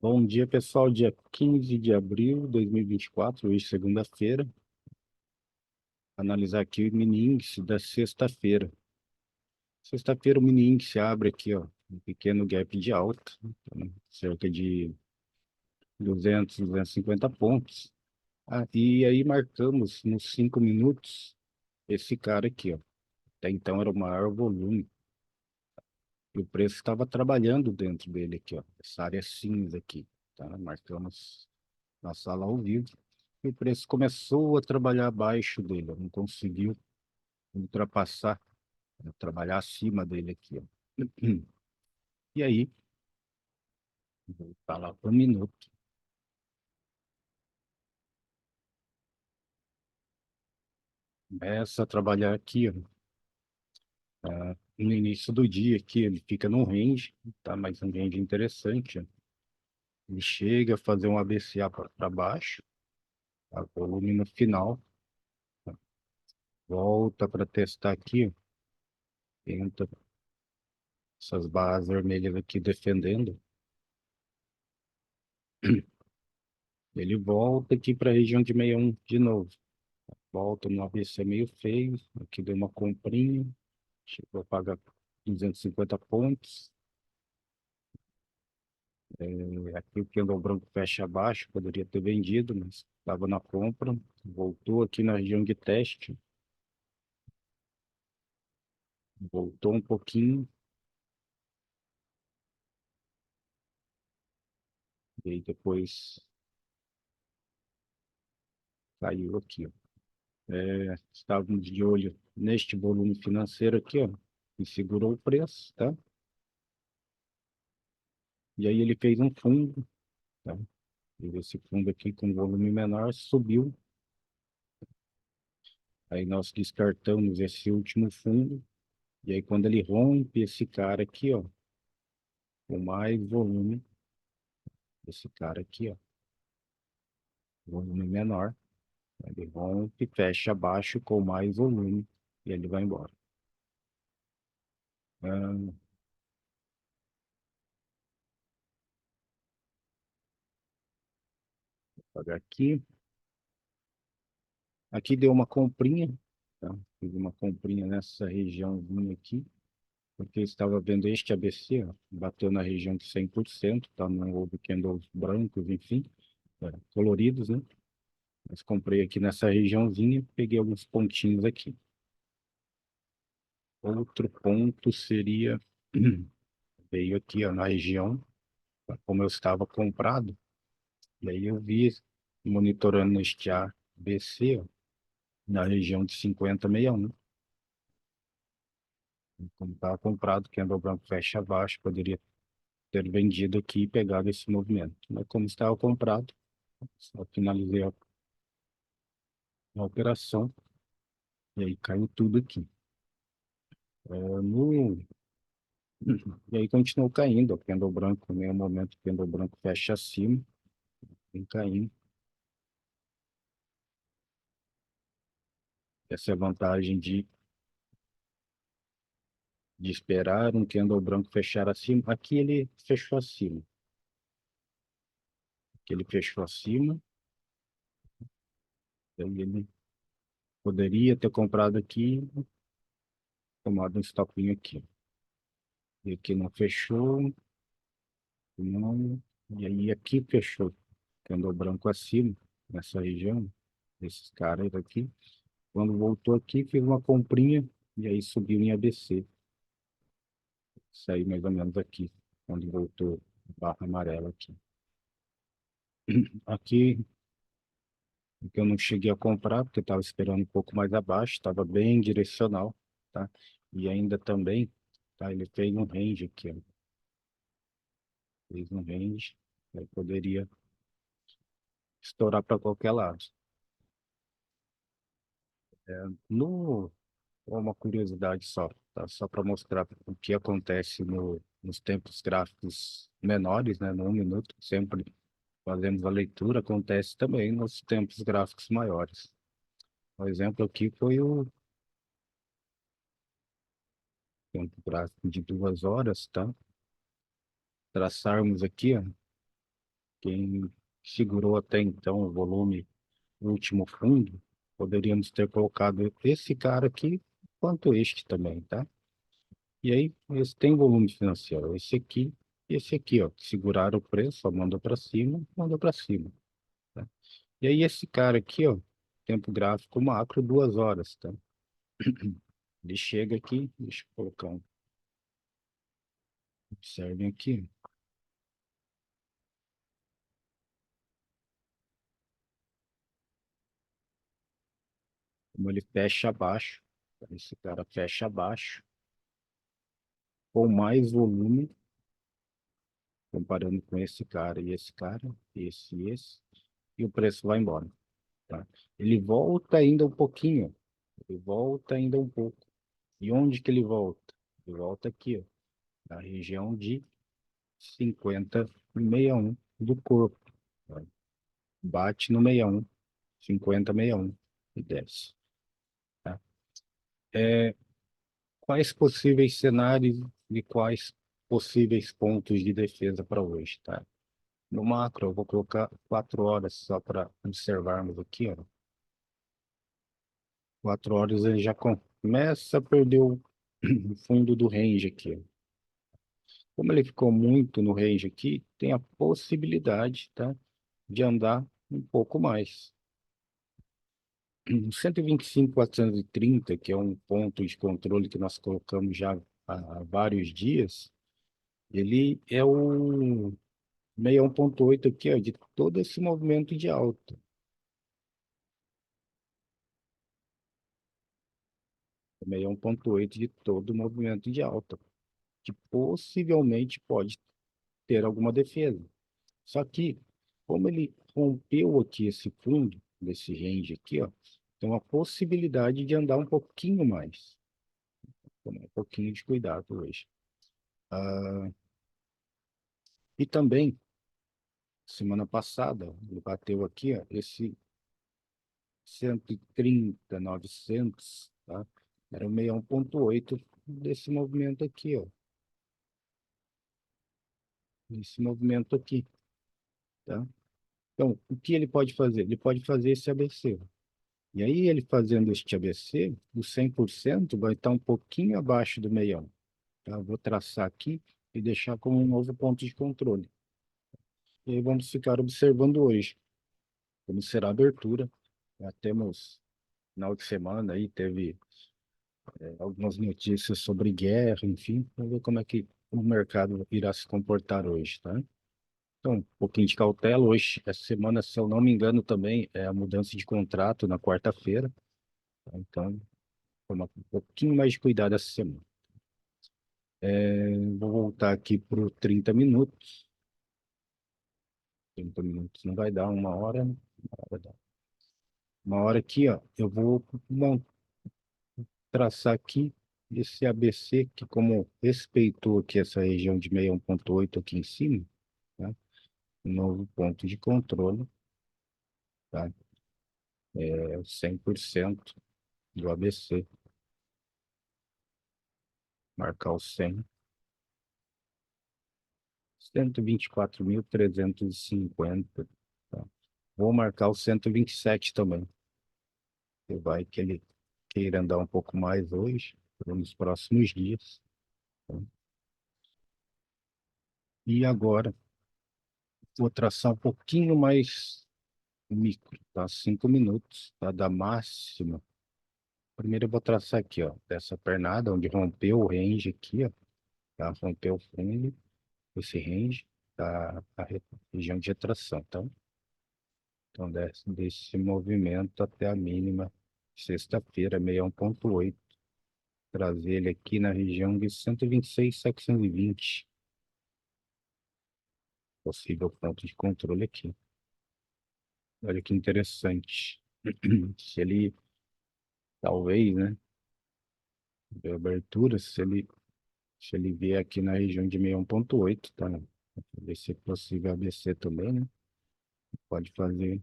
Bom dia, pessoal. Dia 15 de abril de 2024, hoje, segunda-feira. Analisar aqui o mini índice da sexta-feira. Sexta-feira, o mini índice abre aqui, ó, um pequeno gap de alta, então, cerca de 250 pontos. E aí marcamos nos 5 minutos esse cara aqui, ó. Até então era o maior volume. E o preço estava trabalhando dentro dele aqui, ó. Essa área cinza aqui, tá? Marcamos na sala ao vivo. E o preço começou a trabalhar abaixo dele, ó, não conseguiu ultrapassar, né, trabalhar acima dele aqui, ó. E aí, vou voltar lá para o minuto. Começa a trabalhar aqui, ó, no início do dia aqui, ele fica no range, tá? Mas um range interessante, ó. Ele chega a fazer um ABCA para baixo, tá? Volume no final, tá? Volta para testar aqui, ó. Tenta essas barras vermelhas aqui defendendo. Ele volta aqui para a região de 61 de novo. Volta no ABC meio feio. Aqui deu uma comprinha. Chegou a pagar 250 pontos. Aqui o candle branco fecha abaixo. Poderia ter vendido, mas estava na compra. Voltou aqui na região de teste. Voltou um pouquinho. E aí depois caiu aqui, ó. Estávamos de olho neste volume financeiro aqui, ó. E segurou o preço, tá? E aí ele fez um fundo, tá? E esse fundo aqui com volume menor subiu. Aí nós descartamos esse último fundo. E aí quando ele rompe esse cara aqui, ó, com mais volume, esse cara aqui, ó, volume menor, ele rompe, fecha abaixo com mais volume e ele vai embora. Vou pagar aqui. Aqui deu uma comprinha, tá? Fiz uma comprinha nessa regiãozinha aqui, porque eu estava vendo este ABC, ó, bateu na região de 100%, tá? Não houve candles brancos, enfim, coloridos, né? Mas comprei aqui nessa regiãozinha, peguei alguns pontinhos aqui. Outro ponto seria, veio aqui, ó, na região, como eu estava comprado, e aí eu vi, monitorando este ABC, ó, na região de 50,61. Como estava comprado, candle branco fecha abaixo, poderia ter vendido aqui e pegado esse movimento. Mas como estava comprado, só finalizei a operação, e aí caiu tudo aqui. É, no, e aí continuou caindo, o candle branco, no meio momento, o candle branco fecha acima, vem caindo. Essa é a vantagem de esperar um candle branco fechar acima. Aqui ele fechou acima. Aqui ele fechou acima. Aí ele poderia ter comprado aqui, tomado um stopinho aqui. E aqui não fechou, não. E aí aqui fechou. Candle branco acima, nessa região, esses caras aqui. Quando voltou aqui, fez uma comprinha e aí subiu em ABC. Saiu mais ou menos aqui, quando voltou barra amarela aqui. Aqui que eu não cheguei a comprar, porque estava esperando um pouco mais abaixo, estava bem direcional, tá? E ainda também, tá? Ele fez um range aqui, ó. Fez um range, aí poderia estourar para qualquer lado. No, uma curiosidade só, tá? Só para mostrar o que acontece nos tempos gráficos menores, né? No 1 minuto, sempre fazemos a leitura, acontece também nos tempos gráficos maiores. O exemplo aqui foi o tempo gráfico de 2 horas, tá? Traçarmos aqui, ó, Quem segurou até então o volume no último fundo, poderíamos ter colocado esse cara aqui, quanto este também, tá? E aí, esse tem volume financeiro, esse aqui e esse aqui, ó, que seguraram o preço, ó, mandou para cima, tá? E aí, esse cara aqui, ó, tempo gráfico macro, 2 horas, tá? Ele chega aqui, deixa eu colocar um, observem aqui, como ele fecha abaixo, tá? Esse cara fecha abaixo, com mais volume, comparando com esse cara e esse cara, esse, e o preço vai embora, tá? Ele volta ainda um pouquinho, ele volta ainda um pouco. E onde que ele volta? Ele volta aqui, ó, na região de 50,61 do corpo, tá? Bate no 61, 50,61 e desce, tá? Quais possíveis cenários e quais possíveis pontos de defesa para hoje, tá? No macro, eu vou colocar 4 horas só para observarmos aqui, ó. 4 horas ele já começa a perder o o fundo do range aqui, ó. Como ele ficou muito no range aqui, tem a possibilidade, tá, de andar um pouco mais. O 125,430, que é um ponto de controle que nós colocamos já há vários dias, ele é o 61,8 aqui, ó, de todo esse movimento de alta. 61,8 de todo o movimento de alta, que possivelmente pode ter alguma defesa. Só que, como ele rompeu aqui esse fundo, desse range aqui, ó, tem uma possibilidade de andar um pouquinho mais. Tomar um pouquinho de cuidado hoje. Ah, e também, semana passada, ele bateu aqui, ó, esse 130, 900, tá? Era o 61,8 desse movimento aqui, ó. Desse movimento aqui, tá? Então, o que ele pode fazer? Ele pode fazer esse ABC. E aí, ele fazendo este ABC, o 100% vai estar um pouquinho abaixo do meião, tá? Eu vou traçar aqui e deixar como um novo ponto de controle. E aí, vamos ficar observando hoje como será a abertura. Já temos, final de semana aí, teve algumas notícias sobre guerra, enfim, vamos ver como é que o mercado irá se comportar hoje, tá? Então, um pouquinho de cautela. Hoje, essa semana, se eu não me engano, também é a mudança de contrato na quarta-feira, tá? Então, tomar um pouquinho mais de cuidado essa semana. Vou voltar aqui para o 30 minutos. 30 minutos não vai dar 1 hora, né? Vai dar. 1 hora aqui, ó, eu vou traçar aqui esse ABC, que como respeitou aqui essa região de 61,8 aqui em cima, tá? Um novo ponto de controle, tá? É o 100% do ABC, marcar o 100, 124.350, tá? Vou marcar o 127 também, que vai que ele queira andar um pouco mais hoje, nos próximos dias, tá? E agora, vou traçar um pouquinho mais micro, tá? 5 minutos, tá? Da máxima. Primeiro eu vou traçar aqui, ó, dessa pernada, onde rompeu o range aqui, ó, tá? Rompeu o fundo, esse range, tá? A região de retração, tá? Então, desse movimento até a mínima, sexta-feira, 61,8, trazer ele aqui na região de 126.720, possível ponto de controle aqui. Olha que interessante. Se ele, talvez, né, de abertura, se ele vier aqui na região de 61,8, tá? Ver se é possível ABC também, né? Pode fazer,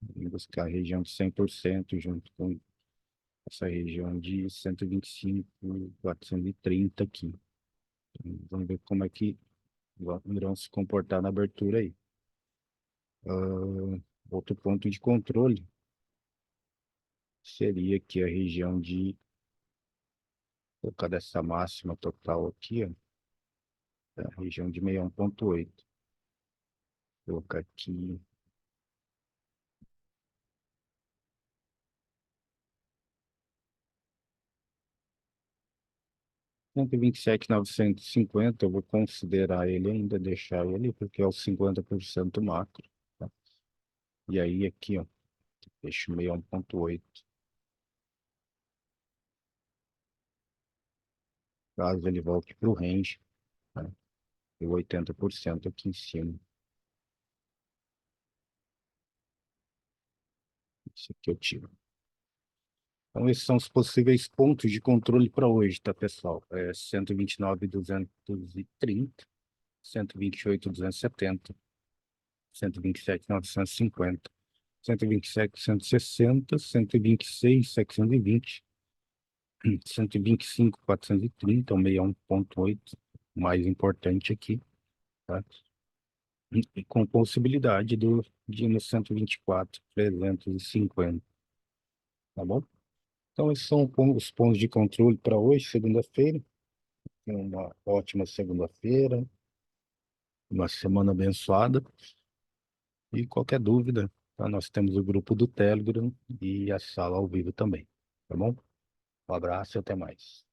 buscar a região de 100% junto com essa região de 125.430 aqui. Então, vamos ver como é que irão se comportar na abertura aí. Outro ponto de controle seria aqui a região de, colocar dessa máxima total aqui, ó, a região de 61,8. Colocar aqui 127.950, eu vou considerar ele ainda, deixar ele, porque é o 50% macro, tá? E aí aqui, ó, deixo 61,8. Caso ele volte para o range, tá? E o 80% aqui em cima. Isso aqui eu tiro. Então, esses são os possíveis pontos de controle para hoje, tá, pessoal? 129.230, 128.270, 127.950, 127.160, 126.720, 125.430, o 61,8, mais importante aqui, tá? E com possibilidade de ir no 124.350, tá bom? Então, esses são os pontos de controle para hoje, segunda-feira. Uma ótima segunda-feira, uma semana abençoada. E qualquer dúvida, tá? Nós temos o grupo do Telegram e a sala ao vivo também, tá bom? Um abraço e até mais.